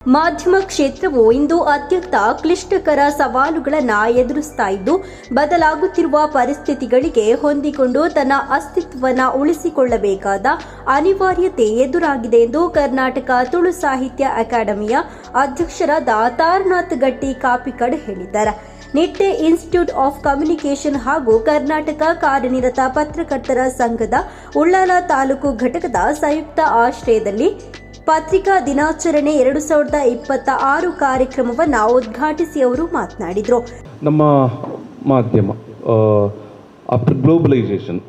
ಮಾಧ್ಯಮ ಕ್ಷೇತ್ರವು ಇಂದು ಅತ್ಯಂತ ಕ್ಲಿಷ್ಟಕರ ಸವಾಲುಗಳನ್ನು ಎದುರಿಸ್ತಾ ಇದ್ದು, ಬದಲಾಗುತ್ತಿರುವ ಪರಿಸ್ಥಿತಿಗಳಿಗೆ ಹೊಂದಿಕೊಂಡು ತನ್ನ ಅಸ್ತಿತ್ವವನ್ನು ಉಳಿಸಿಕೊಳ್ಳಬೇಕಾದ ಅನಿವಾರ್ಯತೆ ಎದುರಾಗಿದೆ ಎಂದು ಕರ್ನಾಟಕ ತುಳು ಸಾಹಿತ್ಯ ಅಕಾಡೆಮಿಯ ಅಧ್ಯಕ್ಷರಾದ ತಾರನಾಥ್ ಗಟ್ಟಿ ಕಾಪಿಕಡ್ ಹೇಳಿದ್ದಾರೆ. ನಿಟ್ಟೆ ಇನ್ಸ್ಟಿಟ್ಯೂಟ್ ಆಫ್ ಕಮ್ಯುನಿಕೇಷನ್ ಹಾಗೂ ಕರ್ನಾಟಕ ಕಾರ್ಯನಿರತ ಪತ್ರಕರ್ತರ ಸಂಘದ ಉಳ್ಳಾಲ ತಾಲೂಕು ಘಟಕದ ಸಂಯುಕ್ತ ಆಶ್ರಯದಲ್ಲಿ ಪತ್ರಿಕಾ ದಿನಾಚರಣೆ 2026 ಕಾರ್ಯಕ್ರಮವನ್ನು ಉದ್ಘಾಟಿಸಿ ಅವರು ಮಾತನಾಡಿದರು. ನಮ್ಮ ಮಾಧ್ಯಮ ಆಫ್ಟರ್ ಗ್ಲೋಬಲೈಸೇಷನ್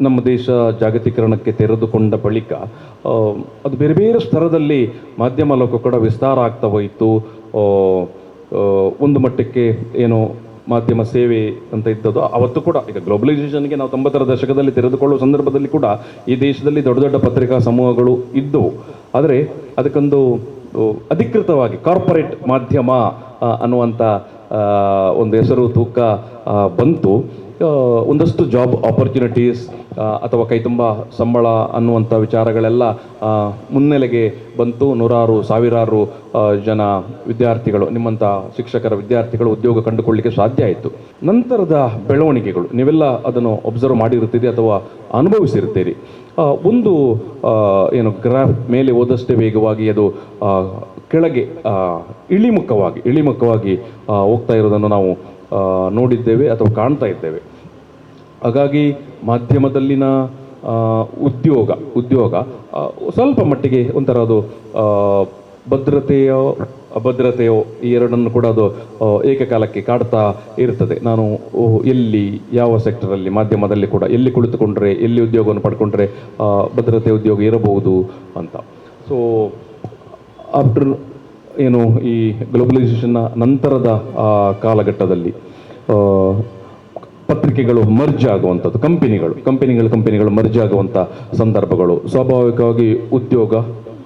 ನಮ್ಮ ದೇಶ ಜಾಗತೀಕರಣಕ್ಕೆ ತೆರೆದುಕೊಂಡ ಬಳಿಕ ಅದು ಬೇರೆ ಬೇರೆ ಸ್ತರದಲ್ಲಿ ಮಾಧ್ಯಮ ಲೋಕ ಕೂಡ ವಿಸ್ತಾರ ಆಗ್ತಾ ಹೋಯಿತು. ಒಂದು ಮಟ್ಟಕ್ಕೆ ಏನೋ ಮಾಧ್ಯಮ ಸೇವೆ ಅಂತ ಇದ್ದದ್ದು ಅವತ್ತು ಕೂಡ ಈಗ ಗ್ಲೋಬಲೈಸೇಷನ್ಗೆ ನಾವು 90ರ ದಶಕದಲ್ಲಿ ತೆರೆದುಕೊಳ್ಳುವ ಸಂದರ್ಭದಲ್ಲಿ ಕೂಡ ಈ ದೇಶದಲ್ಲಿ ದೊಡ್ಡ ದೊಡ್ಡ ಪತ್ರಿಕಾ ಸಮೂಹಗಳು ಇದ್ದವು. ಆದರೆ ಅದಕ್ಕೊಂದು ಅಧಿಕೃತವಾಗಿ ಕಾರ್ಪೊರೇಟ್ ಮಾಧ್ಯಮ ಅನ್ನುವಂಥ ಒಂದು ಹೆಸರು ತೂಕ ಬಂತು. ಒಂದಷ್ಟು ಜಾಬ್ ಆಪರ್ಚುನಿಟೀಸ್ ಅಥವಾ ಕೈ ತುಂಬ ಸಂಬಳ ಅನ್ನುವಂಥ ವಿಚಾರಗಳೆಲ್ಲ ಮುನ್ನೆಲೆಗೆ ಬಂತು. ನೂರಾರು ಸಾವಿರಾರು ಜನ ವಿದ್ಯಾರ್ಥಿಗಳು, ನಿಮ್ಮಂಥ ಶಿಕ್ಷಕರ ವಿದ್ಯಾರ್ಥಿಗಳು ಉದ್ಯೋಗ ಕಂಡುಕೊಳ್ಳಲಿಕ್ಕೆ ಸಾಧ್ಯ ಆಯಿತು. ನಂತರದ ಬೆಳವಣಿಗೆಗಳು ನೀವೆಲ್ಲ ಅದನ್ನು ಒಬ್ಸರ್ವ್ ಮಾಡಿರುತ್ತೀರಿ ಅಥವಾ ಅನುಭವಿಸಿರ್ತೀರಿ. ಒಂದು ಗ್ರಾಫ್ ಮೇಲೆ ಹೋದಷ್ಟೇ ವೇಗವಾಗಿ ಅದು ಕೆಳಗೆ ಇಳಿಮುಖವಾಗಿ ಹೋಗ್ತಾ ಇರೋದನ್ನು ನಾವು ನೋಡಿದ್ದೇವೆ ಅಥವಾ ಕಾಣ್ತಾ ಇದ್ದೇವೆ. ಹಾಗಾಗಿ ಮಾಧ್ಯಮದಲ್ಲಿನ ಉದ್ಯೋಗ ಸ್ವಲ್ಪ ಮಟ್ಟಿಗೆ ಒಂಥರ ಅದು ಭದ್ರತೆಯೋ ಅಭದ್ರತೆಯೋ ಈ ಎರಡನ್ನು ಕೂಡ ಅದು ಏಕಕಾಲಕ್ಕೆ ಕಾಡ್ತಾ ಇರ್ತದೆ. ನಾನು ಎಲ್ಲಿ ಯಾವ ಸೆಕ್ಟರಲ್ಲಿ ಮಾಧ್ಯಮದಲ್ಲಿ ಕೂಡ ಎಲ್ಲಿ ಕುಳಿತುಕೊಂಡ್ರೆ ಎಲ್ಲಿ ಉದ್ಯೋಗವನ್ನು ಪಡ್ಕೊಂಡ್ರೆ ಭದ್ರತೆ ಉದ್ಯೋಗ ಇರಬಹುದು ಅಂತ. ಸೊ ಆಫ್ಟರ್ ಈ ಗ್ಲೋಬಲೈಸೇಷನ್ನ ನಂತರದ ಕಾಲಘಟ್ಟದಲ್ಲಿ ಪತ್ರಿಕೆಗಳು ಮರ್ಜ್ ಆಗುವಂಥದ್ದು, ಕಂಪನಿಗಳು ಮರ್ಜ್ ಆಗುವಂಥ ಸಂದರ್ಭಗಳು, ಸ್ವಾಭಾವಿಕವಾಗಿ ಉದ್ಯೋಗ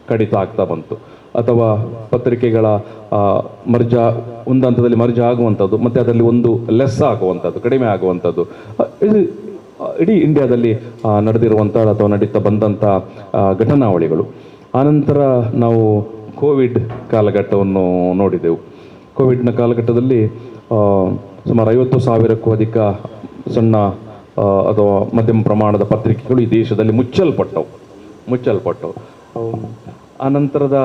ಕಡಿತ ಆಗ್ತಾ ಬಂತು. ಅಥವಾ ಪತ್ರಿಕೆಗಳ ಒಂದು ಹಂತದಲ್ಲಿ ಮರ್ಜ್ ಆಗುವಂಥದ್ದು, ಮತ್ತು ಅದರಲ್ಲಿ ಒಂದು ಲೆಸ್ ಆಗುವಂಥದ್ದು, ಕಡಿಮೆ ಆಗುವಂಥದ್ದು ಇದು ಇಡೀ ಇಂಡಿಯಾದಲ್ಲಿ ನಡೆದಿರುವಂಥ ಅಥವಾ ನಡೀತಾ ಬಂದಂಥ ಘಟನಾವಳಿಗಳು. ಆನಂತರ ನಾವು ಕೋವಿಡ್ ಕಾಲಘಟ್ಟವನ್ನು ನೋಡಿದೆವು. ಕೋವಿಡ್ನ ಕಾಲಘಟ್ಟದಲ್ಲಿ ಸುಮಾರು 50,000ಕ್ಕೂ ಅಧಿಕ ಸಣ್ಣ ಅಥವಾ ಮಧ್ಯಮ ಪ್ರಮಾಣದ ಪತ್ರಿಕೆಗಳು ಈ ದೇಶದಲ್ಲಿ ಮುಚ್ಚಲ್ಪಟ್ಟವು. ಆನಂತರದ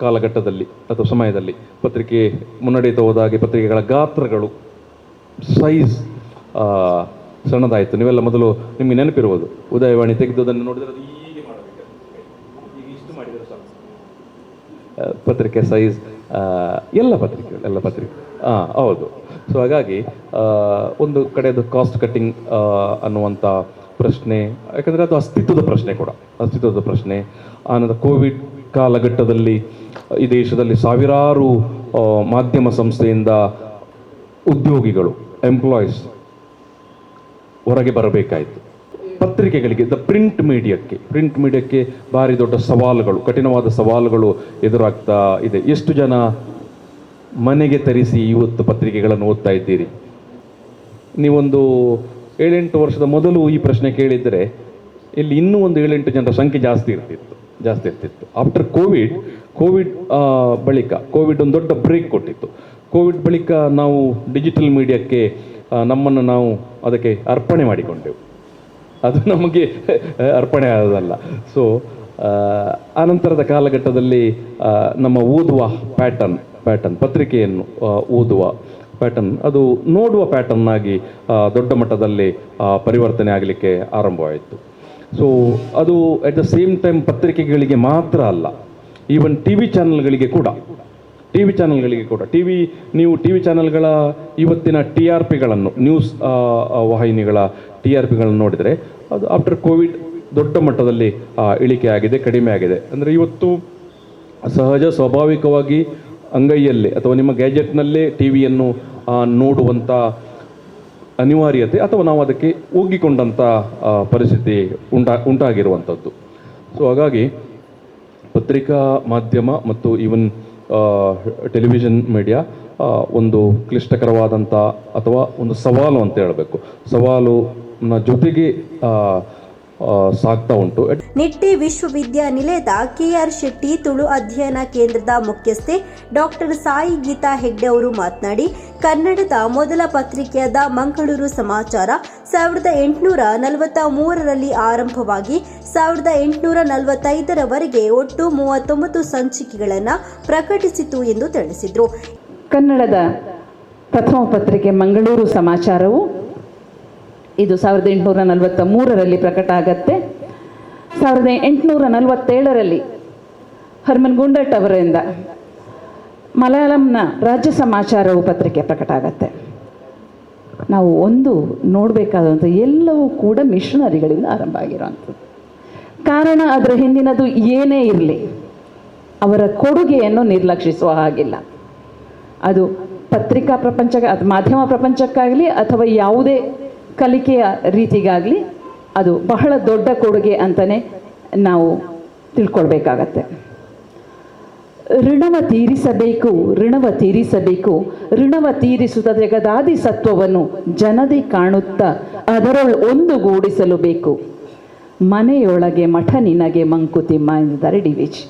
ಕಾಲಘಟ್ಟದಲ್ಲಿ ಅಥವಾ ಸಮಯದಲ್ಲಿ ಪತ್ರಿಕೆ ಮುನ್ನಡೆಯುತ್ತಾ ಹೋದಾಗೆ ಪತ್ರಿಕೆಗಳ ಗಾತ್ರಗಳು ಸೈಜ್ ಸಣ್ಣದಾಯಿತು. ನೀವೆಲ್ಲ ಮೊದಲು ನಿಮಗೆ ನೆನಪಿರುವುದು, ಉದಯವಾಣಿ ತೆಗೆದುದನ್ನು ನೋಡಿದರೆ ಅದು ಹೀಗೆ ಮಾಡಬೇಕು, ಈಗ ಇಷ್ಟು ಮಾಡಿದರೆ ಸಾಕು. ಪತ್ರಿಕೆ ಸೈಜ್ ಎಲ್ಲ ಪತ್ರಿಕೆ ಹೌದು. ಸೊ ಹಾಗಾಗಿ ಒಂದು ಕಡೆದು ಕಾಸ್ಟ್ ಕಟ್ಟಿಂಗ್ ಅನ್ನುವಂಥ ಪ್ರಶ್ನೆ, ಯಾಕಂದರೆ ಅದು ಅಸ್ತಿತ್ವದ ಪ್ರಶ್ನೆ. ಆನಂತರ ಕೋವಿಡ್ ಕಾಲಘಟ್ಟದಲ್ಲಿ ಈ ದೇಶದಲ್ಲಿ ಸಾವಿರಾರು ಮಾಧ್ಯಮ ಸಂಸ್ಥೆಯಿಂದ ಉದ್ಯೋಗಿಗಳು, ಎಂಪ್ಲಾಯೀಸ್ ಹೊರಗೆ ಬರಬೇಕಾಯಿತು. ಪತ್ರಿಕೆಗಳಿಗೆ, ಪ್ರಿಂಟ್ ಮೀಡಿಯಾಕ್ಕೆ ಭಾರಿ ದೊಡ್ಡ ಸವಾಲುಗಳು, ಕಠಿಣವಾದ ಸವಾಲುಗಳು ಎದುರಾಗ್ತಾ ಇದೆ. ಎಷ್ಟು ಜನ ಮನೆಗೆ ತರಿಸಿ ಇವತ್ತು ಪತ್ರಿಕೆಗಳನ್ನು ಓದ್ತಾ ಇದ್ದೀರಿ? ನೀವೊಂದು 7-8 ವರ್ಷದ ಮೊದಲು ಈ ಪ್ರಶ್ನೆ ಕೇಳಿದರೆ ಇಲ್ಲಿ ಇನ್ನೂ ಒಂದು 7-8 ಜನರ ಸಂಖ್ಯೆ ಜಾಸ್ತಿ ಇರ್ತಿತ್ತು. ಆಫ್ಟರ್ ಕೋವಿಡ್ ಬಳಿಕ ಕೋವಿಡ್ ಒಂದು ದೊಡ್ಡ ಬ್ರೇಕ್ ಕೊಟ್ಟಿತ್ತು. ಕೋವಿಡ್ ಬಳಿಕ ನಾವು ಡಿಜಿಟಲ್ ಮೀಡಿಯಾಕ್ಕೆ ನಮ್ಮನ್ನು ನಾವು ಅದಕ್ಕೆ ಅರ್ಪಣೆ ಮಾಡಿಕೊಂಡೆವು. ಅದು ನಮಗೆ ಅರ್ಪಣೆ ಆಗೋದಲ್ಲ. ಸೊ ಆನಂತರದ ಕಾಲಘಟ್ಟದಲ್ಲಿ ನಮ್ಮ ಓದುವ ಪ್ಯಾಟರ್ನ್ ಪತ್ರಿಕೆಯನ್ನು ಓದುವ ಪ್ಯಾಟರ್ನ್, ಅದು ನೋಡುವ ಪ್ಯಾಟರ್ನ್ ಆಗಿ ದೊಡ್ಡ ಮಟ್ಟದಲ್ಲಿ ಪರಿವರ್ತನೆ ಆಗಲಿಕ್ಕೆ ಆರಂಭವಾಯಿತು. ಸೊ ಅದು ಅಟ್ ದ ಸೇಮ್ ಟೈಮ್ ಪತ್ರಿಕೆಗಳಿಗೆ ಮಾತ್ರ ಅಲ್ಲ, ಈವನ್ ಟಿ ವಿ ಚಾನಲ್ಗಳಿಗೆ ಕೂಡ ನೀವು ಟಿ ವಿ ಚಾನಲ್ಗಳ ಇವತ್ತಿನ TRPಗಳನ್ನು, ನ್ಯೂಸ್ ವಾಹಿನಿಗಳ TRPಗಳನ್ನು ನೋಡಿದರೆ ಅದು ಆಫ್ಟರ್ ಕೋವಿಡ್ ದೊಡ್ಡ ಮಟ್ಟದಲ್ಲಿ ಇಳಿಕೆ ಆಗಿದೆ, ಕಡಿಮೆ ಆಗಿದೆ. ಅಂದರೆ ಇವತ್ತು ಸಹಜ ಸ್ವಾಭಾವಿಕವಾಗಿ ಅಂಗೈಯಲ್ಲೇ ಅಥವಾ ನಿಮ್ಮ ಗ್ಯಾಜೆಟ್ನಲ್ಲೇ ಟಿವಿಯನ್ನು ನೋಡುವಂಥ ಅನಿವಾರ್ಯತೆ ಅಥವಾ ನಾವು ಅದಕ್ಕೆ ಒಗ್ಗಿಕೊಂಡಂಥ ಪರಿಸ್ಥಿತಿ ಉಂಟಾಗಿರುವಂಥದ್ದು. ಸೊ ಹಾಗಾಗಿ ಪತ್ರಿಕಾ ಮಾಧ್ಯಮ ಮತ್ತು ಈವನ್ ಟೆಲಿವಿಷನ್ ಮೀಡಿಯಾ ಒಂದು ಕ್ಲಿಷ್ಟಕರವಾದಂಥ ಅಥವಾ ಒಂದು ಸವಾಲು ಅಂತ ಹೇಳಬೇಕು. ಸವಾಲುನ ಜೊತೆಗೆ ಸಾಗ್ತಾ ಉಂಟು. ನಿಟ್ಟೆ ವಿಶ್ವವಿದ್ಯಾನಿಲಯದ ಕೆಆರ್ ಶೆಟ್ಟಿ ತುಳು ಅಧ್ಯಯನ ಕೇಂದ್ರದ ಮುಖ್ಯಸ್ಥೆ ಡಾಕ್ಟರ್ ಸಾಯಿ ಗೀತಾ ಹೆಗ್ಡೆ ಅವರು ಮಾತನಾಡಿ, ಕನ್ನಡದ ಮೊದಲ ಪತ್ರಿಕೆಯಾದ ಮಂಗಳೂರು ಸಮಾಚಾರ 1843ರಲ್ಲಿ ಆರಂಭವಾಗಿ 1845ರವರೆಗೆ ಒಟ್ಟು 39 ಸಂಚಿಕೆಗಳನ್ನು ಪ್ರಕಟಿಸಿತು ಎಂದು ತಿಳಿಸಿದರು. ಕನ್ನಡದ ಪ್ರಥಮ ಪತ್ರಿಕೆ ಮಂಗಳೂರು ಸಮಾಚಾರವು ಇದು 1843ರಲ್ಲಿ ಪ್ರಕಟ ಆಗತ್ತೆ. 1847ರಲ್ಲಿ ಹರ್ಮನ್ ಗುಂಡಟ್ ಅವರಿಂದ ಮಲಯಾಳಂನ ರಾಜ್ಯ ಸಮಾಚಾರವು ಪತ್ರಿಕೆ ಪ್ರಕಟ ಆಗತ್ತೆ. ನಾವು ಒಂದು ನೋಡಬೇಕಾದಂಥ ಎಲ್ಲವೂ ಕೂಡ ಮಿಷನರಿಗಳಿಂದ ಆರಂಭ ಆಗಿರೋವಂಥದ್ದು. ಕಾರಣ ಅದರ ಹಿಂದಿನದು ಏನೇ ಇರಲಿ, ಅವರ ಕೊಡುಗೆಯನ್ನು ನಿರ್ಲಕ್ಷಿಸುವ ಹಾಗಿಲ್ಲ. ಅದು ಪತ್ರಿಕಾ ಪ್ರಪಂಚ, ಅದು ಮಾಧ್ಯಮ ಪ್ರಪಂಚಕ್ಕಾಗಲಿ ಅಥವಾ ಯಾವುದೇ ಕಲಿಕೆಯ ರೀತಿಗಾಗಲಿ ಅದು ಬಹಳ ದೊಡ್ಡ ಕೊಡುಗೆ ಅಂತಲೇ ನಾವು ತಿಳ್ಕೊಳ್ಬೇಕಾಗತ್ತೆ. ಋಣವ ತೀರಿಸಬೇಕು, ಋಣವ ತೀರಿಸುತ್ತ ಜಗದಾದಿ ಸತ್ವವನ್ನು ಜನದಿ ಕಾಣುತ್ತಾ ಅದರೊಳು ಒಂದುಗೂಡಿಸಲು ಬೇಕು. ಮನೆಯೊಳಗೆ ಮಠ ನಿನಗೆ ಮಂಕುತಿಮ್ಮ ಎಂದಿದ್ದಾರೆ ಡಿ.ವಿ.ಜಿ.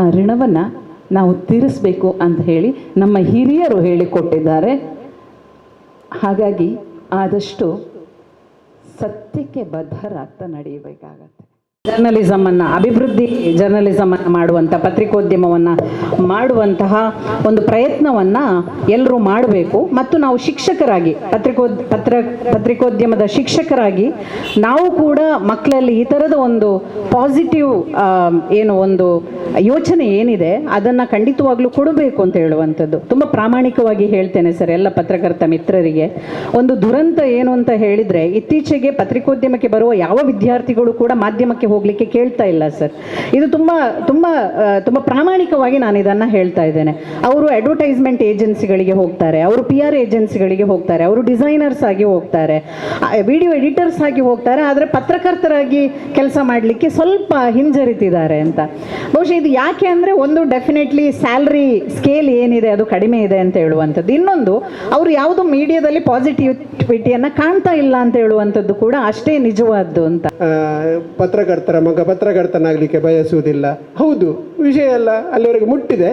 ಆ ಋಣವನ್ನು ನಾವು ತೀರಿಸಬೇಕು ಅಂತ ಹೇಳಿ ನಮ್ಮ ಹಿರಿಯರು ಹೇಳಿಕೊಟ್ಟಿದ್ದಾರೆ. ಹಾಗಾಗಿ ಆದಷ್ಟು ಸತ್ಯಕ್ಕೆ ಬದ್ಧರಾಗ್ತಾ ನಡೆಯಬೇಕಾಗತ್ತೆ. ಜರ್ನಲಿಸಮನ್ನು ಮಾಡುವಂಥ, ಪತ್ರಿಕೋದ್ಯಮವನ್ನು ಮಾಡುವಂತಹ ಒಂದು ಪ್ರಯತ್ನವನ್ನು ಎಲ್ಲರೂ ಮಾಡಬೇಕು. ಮತ್ತು ನಾವು ಶಿಕ್ಷಕರಾಗಿ, ಪತ್ರಿಕೋದ್ಯಮದ ಶಿಕ್ಷಕರಾಗಿ ನಾವು ಕೂಡ ಮಕ್ಕಳಲ್ಲಿ ಈ ಥರದ ಒಂದು ಪಾಸಿಟಿವ್ ಒಂದು ಯೋಚನೆ ಏನಿದೆ ಅದನ್ನು ಖಂಡಿತವಾಗ್ಲೂ ಕೊಡಬೇಕು ಅಂತ ಹೇಳುವಂಥದ್ದು. ತುಂಬ ಪ್ರಾಮಾಣಿಕವಾಗಿ ಹೇಳ್ತೇನೆ ಸರ್ ಎಲ್ಲ ಪತ್ರಕರ್ತ ಮಿತ್ರರಿಗೆ. ಒಂದು ದುರಂತ ಏನು ಅಂತ ಹೇಳಿದರೆ, ಇತ್ತೀಚೆಗೆ ಪತ್ರಿಕೋದ್ಯಮಕ್ಕೆ ಬರುವ ಯಾವ ವಿದ್ಯಾರ್ಥಿಗಳು ಕೂಡ ಮಾಧ್ಯಮಕ್ಕೆ ಹೋಗಲಿಕ್ಕೆ ಕೇಳ್ತಾ ಇಲ್ಲ ಸರ್. ಇದು ತುಂಬ ತುಂಬ ತುಂಬ ಪ್ರಾಮಾಣಿಕವಾಗಿ ನಾನು ಇದನ್ನು ಹೇಳ್ತಾ ಇದ್ದೇನೆ. ಅವರು ಅಡ್ವರ್ಟೈಸ್ಮೆಂಟ್ ಏಜೆನ್ಸಿಗಳಿಗೆ ಹೋಗ್ತಾರೆ, ಅವರು PR ಏಜೆನ್ಸಿಗಳಿಗೆ ಹೋಗ್ತಾರೆ, ಅವರು ಡಿಸೈನರ್ಸ್ ಆಗಿ ಹೋಗ್ತಾರೆ, ವಿಡಿಯೋ ಎಡಿಟರ್ಸ್ ಆಗಿ ಹೋಗ್ತಾರೆ. ಆದರೆ ಪತ್ರಕರ್ತರಾಗಿ ಕೆಲಸ ಮಾಡಲಿಕ್ಕೆ ಸ್ವಲ್ಪ ಹಿಂಜರಿತಿದ್ದಾರೆ ಅಂತ. ಬಹುಶಃ ಇದು ಯಾಕೆ ಅಂದರೆ, ಒಂದು ಡೆಫಿನೆಟ್ಲಿ ಸ್ಯಾಲ್ರಿ ಸ್ಕೇಲ್ ಏನಿದೆ ಅದು ಕಡಿಮೆ ಇದೆ ಅಂತ ಹೇಳುವಂಥದ್ದು. ಇನ್ನೊಂದು, ಅವರು ಯಾವುದು ಮೀಡಿಯಾದಲ್ಲಿ ಪಾಸಿಟಿವಿಟಿಯನ್ನು ಕಾಣ್ತಾ ಇಲ್ಲ ಅಂತ ಹೇಳುವಂಥದ್ದು ಕೂಡ ಅಷ್ಟೇ ನಿಜವಾದ್ದು ಅಂತ. ಪತ್ರಕರ್ತರ ಮಗ ಪತ್ರಕರ್ತನಾಗಲಿಕ್ಕೆ ಬಯಸುವುದಿಲ್ಲ. ಹೌದು, ವಿಷಯ ಎಲ್ಲ ಅಲ್ಲಿವರೆಗೆ ಮುಟ್ಟಿದೆ.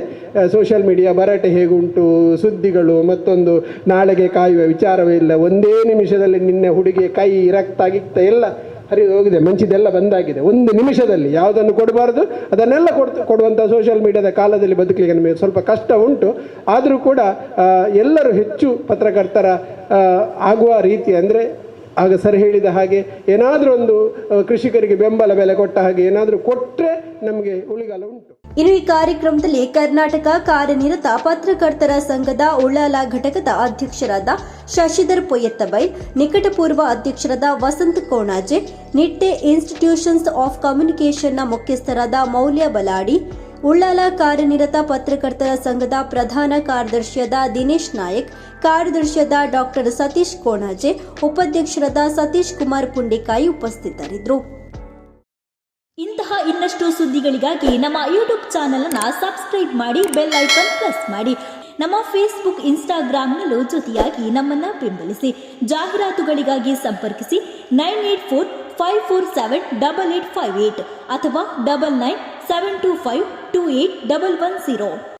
ಸೋಷಿಯಲ್ ಮೀಡಿಯಾ ಭರಾಟೆ ಹೇಗುಂಟು, ಸುದ್ದಿಗಳು, ಮತ್ತೊಂದು ನಾಳೆಗೆ ಕಾಯುವ ವಿಚಾರವೇ ಇಲ್ಲ. ಒಂದೇ ನಿಮಿಷದಲ್ಲಿ ನಿನ್ನೆ ಹುಡುಗಿಯ ಕೈ ರಕ್ತ ಗಿಕ್ತ ಎಲ್ಲ ಹರಿದು ಹೋಗಿದೆ, ಮಂಚಿದೆಲ್ಲ ಬಂದಾಗಿದೆ. ಒಂದು ನಿಮಿಷದಲ್ಲಿ ಯಾವುದನ್ನು ಕೊಡಬಾರ್ದು ಅದನ್ನೆಲ್ಲ ಕೊಡುವಂಥ ಸೋಷಿಯಲ್ ಮೀಡಿಯಾದ ಕಾಲದಲ್ಲಿ ಬದುಕಲಿಕ್ಕೆ ನಮಗೆ ಸ್ವಲ್ಪ ಕಷ್ಟ ಉಂಟು. ಆದರೂ ಕೂಡ ಎಲ್ಲರೂ ಹೆಚ್ಚು ಪತ್ರಕರ್ತರ ಆಗುವ ರೀತಿ ಅಂದರೆ, ಆಗ ಸರ್ ಹೇಳಿದ ಹಾಗೆ ಏನಾದರೂ ಒಂದು ಕೃಷಿಕರಿಗೆ ಬೆಂಬಲ ಬೆಲೆ ಕೊಟ್ಟ ಹಾಗೆ ಏನಾದರೂ ಕೊಟ್ಟರೆ ನಮಗೆ ಉಳಿಗಾಲ ಉಂಟು. ಇನ್ನು ಈ ಕಾರ್ಯಕ್ರಮದಲ್ಲಿ ಕರ್ನಾಟಕ ಕಾರ್ಯನಿರತ ಪತ್ರಕರ್ತರ ಸಂಘದ ಉಳ್ಳಾಲ ಘಟಕದ ಅಧ್ಯಕ್ಷರಾದ ಶಶಿಧರ್ ಪೊಯ್ಯತ್ತಬೈಲ್, ನಿಕಟಪೂರ್ವ ಅಧ್ಯಕ್ಷರಾದ ವಸಂತ್ ಕೋಣಾಜೆ, ನಿಟ್ಟೆ ಇನ್ಸ್ಟಿಟ್ಯೂಷನ್ಸ್ ಆಫ್ ಕಮ್ಯುನಿಕೇಷನ್ನ ಮುಖ್ಯಸ್ಥರಾದ ಮೌಲ್ಯ ಬಲಾಡಿ, ಉಳ್ಳಾಲ ಕಾರ್ಯನಿರತ ಪತ್ರಕರ್ತರ ಸಂಘದ ಪ್ರಧಾನ ಕಾರ್ಯದರ್ಶಿಯಾದ ದಿನೇಶ್ ನಾಯಕ್, ಕಾರ್ಯದರ್ಶಿಯಾದ ಡಾಕ್ಟರ್ ಸತೀಶ್ ಕೋಣಾಜೆ, ಉಪಾಧ್ಯಕ್ಷರಾದ ಸತೀಶ್ ಕುಮಾರ್ ಪುಂಡಿಕಾಯಿ ಉಪಸ್ಥಿತರಿದ್ದರು. ಇಂತಹ ಇನ್ನಷ್ಟು ಸುದ್ದಿಗಳಿಗಾಗಿ ನಮ್ಮ ಯೂಟ್ಯೂಬ್ ಚಾನೆಲ್ ಅನ್ನು ಸಬ್ಸ್ಕ್ರೈಬ್ ಮಾಡಿ, ಬೆಲ್ ಐಕಾನ್ ಪ್ರೆಸ್ ಮಾಡಿ. ನಮ್ಮ ಫೇಸ್ಬುಕ್, ಇನ್ಸ್ಟಾಗ್ರಾಂನಲ್ಲೂ ಜೊತೆಯಾಗಿ ನಮ್ಮನ್ನು ಬೆಂಬಲಿಸಿ. ಜಾಹೀರಾತುಗಳಿಗಾಗಿ ಸಂಪರ್ಕಿಸಿ 9845478858 ಅಥವಾ 9972528110.